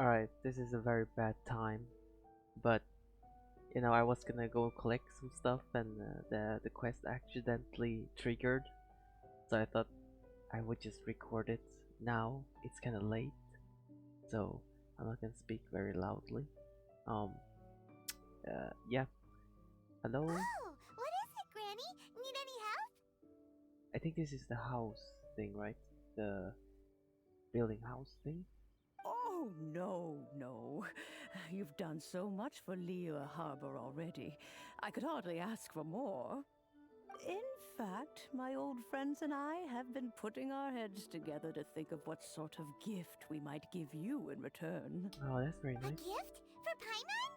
Alright, this is a very bad time, but I was gonna go collect some stuff and the quest accidentally triggered, so I thought I would just record it now. It's kinda late, so I'm not gonna speak very loudly. Um, yeah, hello? Oh, what is it, Granny? Need any help? I think this is the house thing, right? The building house thing? Oh, no, no. You've done so much for Lea Harbor already. I could hardly ask for more. In fact, my old friends and I have been putting our heads together to think of what sort of gift we might give you in return. Oh, that's very A nice. gift? For Paimon?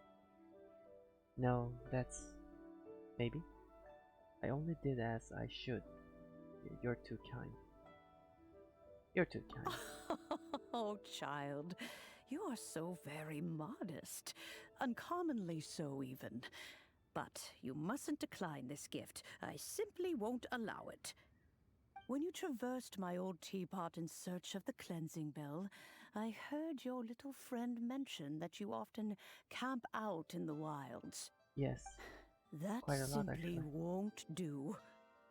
No, that's maybe. I only did as I should. You're too kind. You're too kind. Oh, child, you are so very modest. Uncommonly so, even. But you mustn't decline this gift. I simply won't allow it. When you traversed my old teapot in search of the cleansing bell, I heard your little friend mention that you often camp out in the wilds. Yes, That quite a lot simply actually. won't do.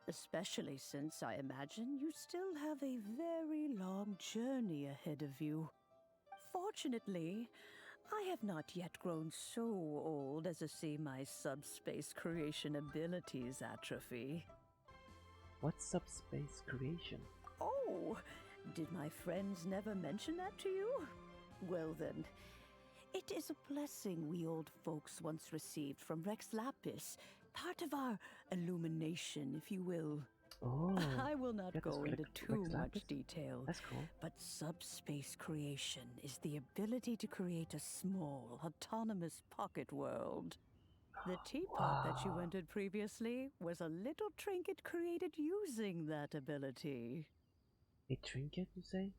Especially since I imagine you still have a very long journey ahead of you. Fortunately, I have not yet grown so old as to see my subspace creation abilities atrophy. What's subspace creation? Oh, did my friends never mention that to you? Well then, it is a blessing we old folks once received from Rex Lapis, part of our illumination, if you will. Oh, I will not get this go for into Rex too much Lapis? detail, That's cool. but subspace creation is the ability to create a small, autonomous pocket world. The teapot that you Wow. entered previously was a little trinket created using that ability. A trinket, you say?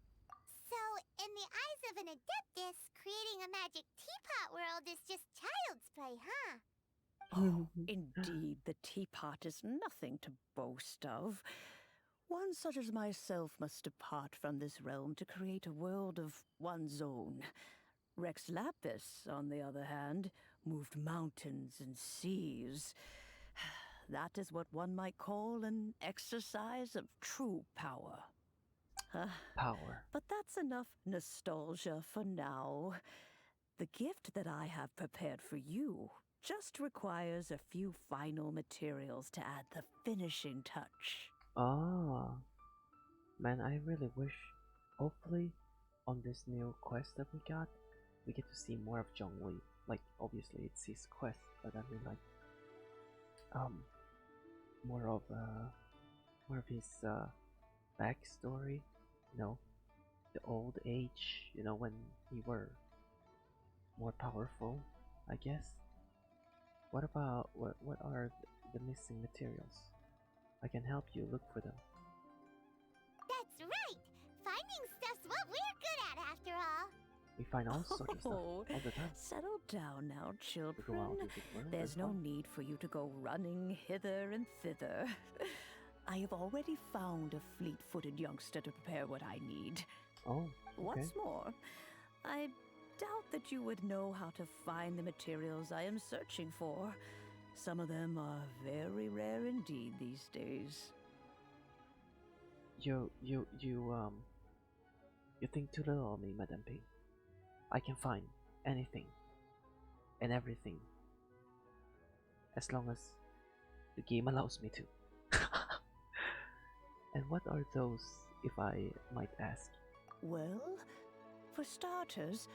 So, in the eyes of an adeptus, creating a magic teapot world is just child's play, huh? Oh, indeed, the teapot is nothing to boast of. One such as myself must depart from this realm to create a world of one's own. Rex Lapis, on the other hand, moved mountains and seas. That is what one might call an exercise of true power. Power. But that's enough nostalgia for now. The gift that I have prepared for you just requires a few final materials to add the finishing touch. Ah, man, I really wish, hopefully, on this new quest that we get to see more of Zhongli. Like, obviously, it's his quest, but I mean, like, um, more of, uh, more of his, backstory, you know, the old age, when he were more powerful, I guess. What are the missing materials? I can help you look for them. That's right! Finding stuff's what we're good at, after all. We find all sorts of stuff Oh, all the time. settle down now, We go out children. into the world There's and no find. need for you to go running hither and thither. I have already found a fleet-footed youngster to prepare what I need. Oh, okay. What's more, I doubt that you would know how to find the materials I am searching for. Some of them are very rare indeed these days. You think too little of me, Madame P. I can find anything and everything as long as the game allows me to. And what are those, if I might ask? Well, for starters,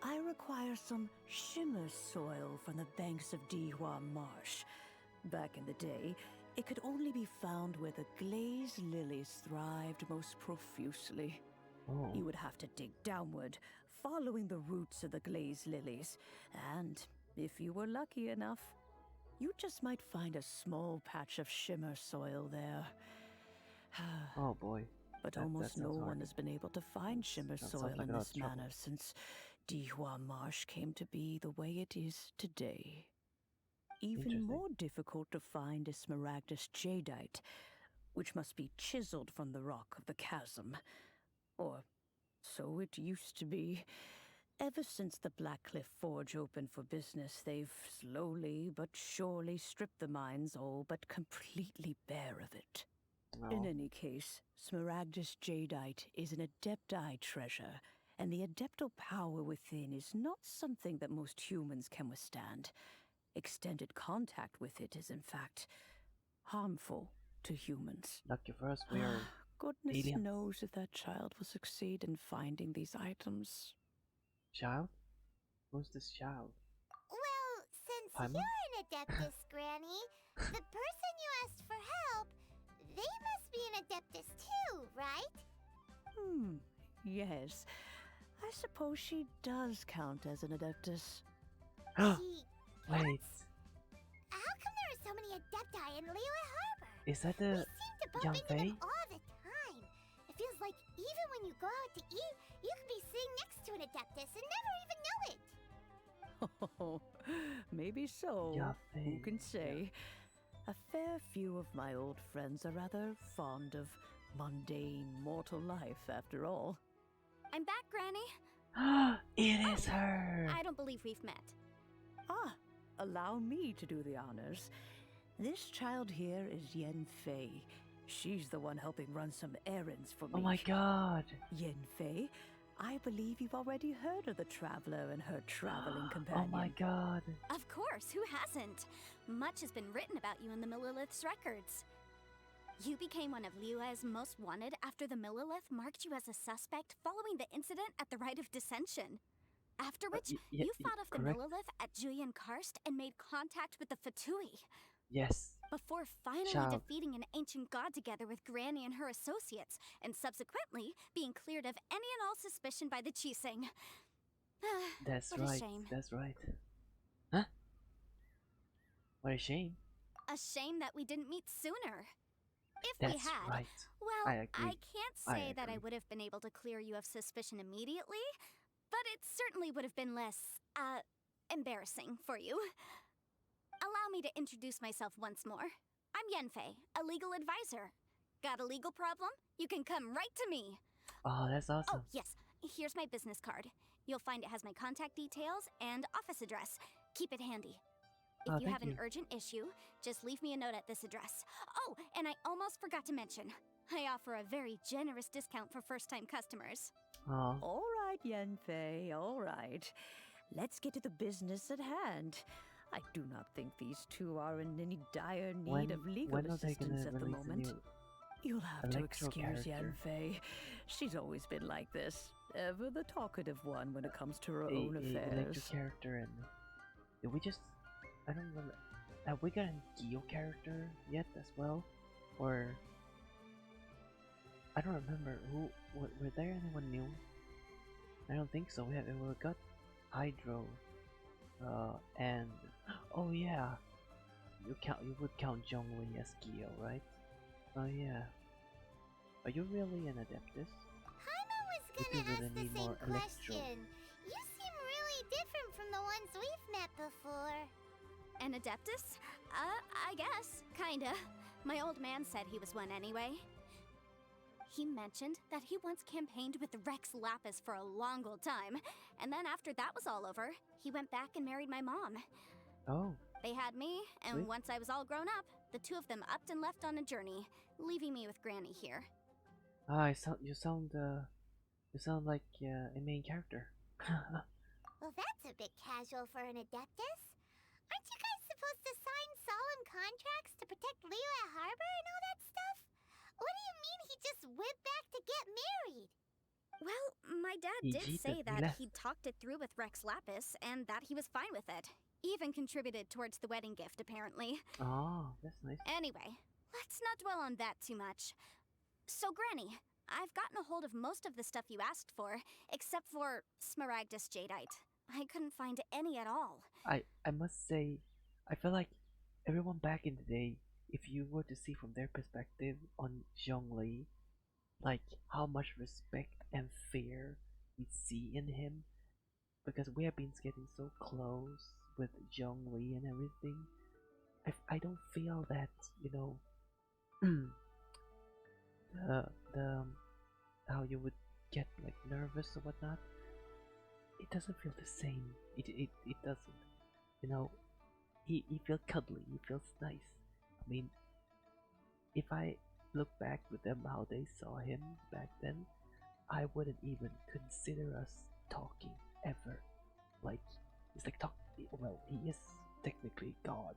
I require some shimmer soil from the banks of Dihua Marsh. Back in the day, it could only be found where the glazed lilies thrived most profusely. Oh, You would have to dig downward, following the roots of the glazed lilies, and if you were lucky enough, you just might find a small patch of shimmer soil there. oh boy. But That almost no sounds hard. one has been able to find shimmer That soil sounds like in a lot of this trouble. manner since Dihua Marsh came to be the way it is today. Even Interesting. more difficult to find is smaragdus jadeite, which must be chiseled from the rock of the chasm. Or so it used to be. Ever since the Blackcliff Forge opened for business, they've slowly but surely stripped the mines all but completely bare of it. In Oh, any case, Smaragdus Jadeite is an Adepti treasure, and the Adeptal power within is not something that most humans can withstand. Extended contact with it is, in fact, harmful to humans. lucky for us, we are Goodness aliens. knows if that child will succeed in finding these items. Child? Who's this child? Well, since Paimon? you're an Adeptus, Granny, the person you asked for help, they must be an Adeptus too, right? Yes. I suppose she does count as an Adeptus. She Wait, counts? How come there are so many Adepti in Liyue Harbor? is that We the seem to bump into Yanfei? them all the time. It feels like even when you go out to eat, you could be sitting next to an Adeptus and never even know it. Oh, maybe so. Yanfei. Who can say? A fair few of my old friends are rather fond of mundane mortal life, after all. I'm back, Granny. It is her! I don't believe we've met. Ah, allow me to do the honors. This child here is Yanfei. She's the one helping run some errands for me. Oh my god! Yanfei, I believe you've already heard of the Traveler and her traveling companion. Oh my god! Of course, who hasn't? Much has been written about you in the Millilith's records. You became one of Liyue's most wanted after the Millilith marked you as a suspect following the incident at the Rite of Dissension. After which, you fought off the correct. Millilith at Julian Karst and made contact with the Fatui. Yes. Before finally Child. defeating an ancient god together with Granny and her associates, and subsequently being cleared of any and all suspicion by the Chiseng. That's What a right. shame. That's right. Huh? What a shame. A shame that we didn't meet sooner. If That's we had, right. well, I agree. can't I say that I agree. would have been able to clear you of suspicion immediately, but it certainly would have been less, embarrassing for you. Allow me to introduce myself once more. I'm Yanfei, a legal advisor. Got a legal problem? You can come right to me. Oh, that's awesome. Oh, yes, here's my business card. You'll find it has my contact details and office address. Keep it handy. If Oh, you thank have an you. urgent issue, just leave me a note at this address. Oh, and I almost forgot to mention, I offer a very generous discount for first-time customers. Oh, All right, Yanfei, all right. Let's get to the business at hand. I do not think these two are in any dire need of legal when are they assistance gonna at the release a moment. new You'll have to Electro excuse character? Yanfei. She's always been like this. Ever the talkative one when it comes to her own electro affairs. character? And did we just? I don't remember. Have we got a Geo character yet as well, or I don't remember who. Were there anyone new? I don't think so. We got Hydro, and oh yeah, you would count Zhongli as Geo, right? Oh yeah. Are you really an Adeptus? Paimon was If gonna you really ask the need same more electro. question. You seem really different from the ones we've met before. An Adeptus? I guess. Kinda. My old man said he was one anyway. He mentioned that he once campaigned with Rex Lapis for a long old time, and then after that was all over, he went back and married my mom. Oh, They had me, and Sweet. once I was all grown up, the two of them upped and left on a journey, leaving me with Granny here. you sound like a main character. Well, that's a bit casual for an Adeptus. Aren't you guys supposed to sign solemn contracts to protect Liyue Harbor and all that stuff? What do you mean he just went back to get married? Well, my dad He did cheated, say he that left. he'd talked it through with Rex Lapis, and that he was fine with it. Even contributed towards the wedding gift, apparently. Oh, that's nice. Anyway, let's not dwell on that too much. So, Granny, I've gotten a hold of most of the stuff you asked for, except for Smaragdus Jadeite. I couldn't find any at all. I must say, I feel like everyone back in the day, if you were to see from their perspective on Zhongli, like how much respect and fear we see in him, because we have been getting so close with Zhongli and everything. I don't feel that, you know, the how you would get like nervous or whatnot. it doesn't feel the same. It doesn't. You know, he feels cuddly. He feels nice. I mean, if I look back with them how they saw him back then, I wouldn't even consider us talking ever. Like, it's like talk. Well, he is technically God,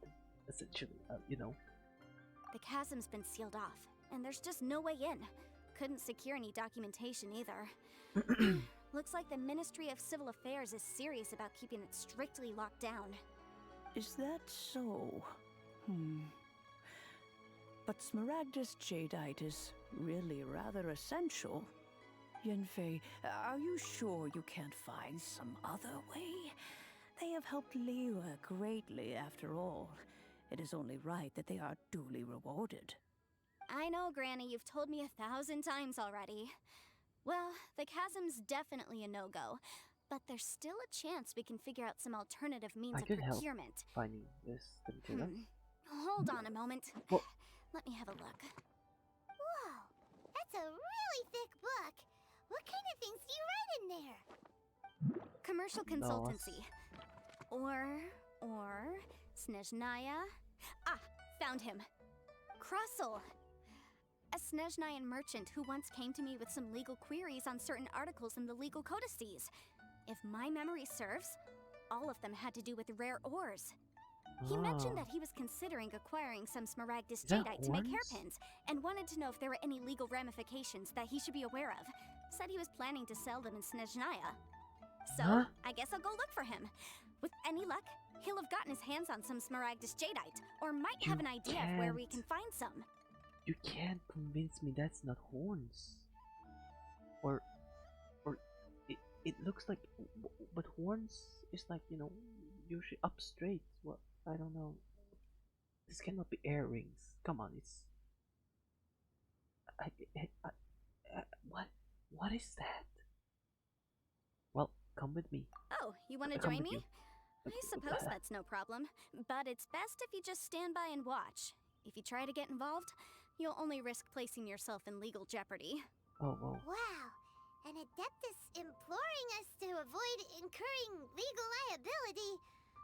essentially. You know. The chasm's been sealed off, and there's just no way in. Couldn't secure any documentation either. Looks like the Ministry of Civil Affairs is serious about keeping it strictly locked down. Is that so? But Smaragdus jadeite is really rather essential. Yanfei, are you sure you can't find some other way? They have helped Liyue greatly after all. It is only right that they are duly rewarded. I know, Granny, you've told me 1,000 times already. Well, the chasm's definitely a no-go, but there's still a chance we can figure out some alternative means I of could help procurement. finding this material. Hold on a moment. Well, let me have a look. Whoa, that's a really thick book. What kind of things do you write in there? Commercial consultancy. Or Snezhnaya. Ah, found him. Krustle. A Snezhnayan merchant who once came to me with some legal queries on certain articles in the legal codices. If my memory serves, all of them had to do with rare ores. He mentioned that he was considering acquiring some Smaragdus jadeite to make hairpins, and wanted to know if there were any legal ramifications that he should be aware of. Said he was planning to sell them in Snezhnaya. So, I guess I'll go look for him. With any luck, he'll have gotten his hands on some Smaragdus jadeite, or might have an idea of where we can find some. You can't convince me that's not horns. Or it looks like, but horns is like, you know, usually up straight. What? I don't know. This cannot be earrings. Come on, it's. What? What is that? Well, come with me. Oh, you want to Come join with me? you. I suppose that's no problem, but it's best if you just stand by and watch. If you try to get involved, you'll only risk placing yourself in legal jeopardy. Oh, whoa. Wow, an Adeptus imploring us to avoid incurring legal liability.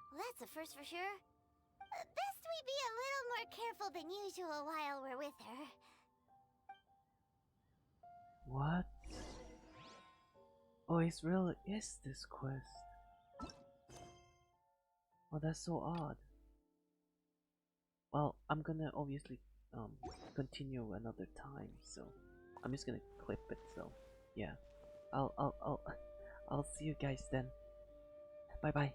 Well, that's a first for sure. Best we be a little more careful than usual while we're with her. What? Oh, it's really is this quest. Oh, that's so odd. Well, I'm gonna obviously continue another time, so I'm just gonna clip it. So yeah, I'll see you guys then. Bye bye.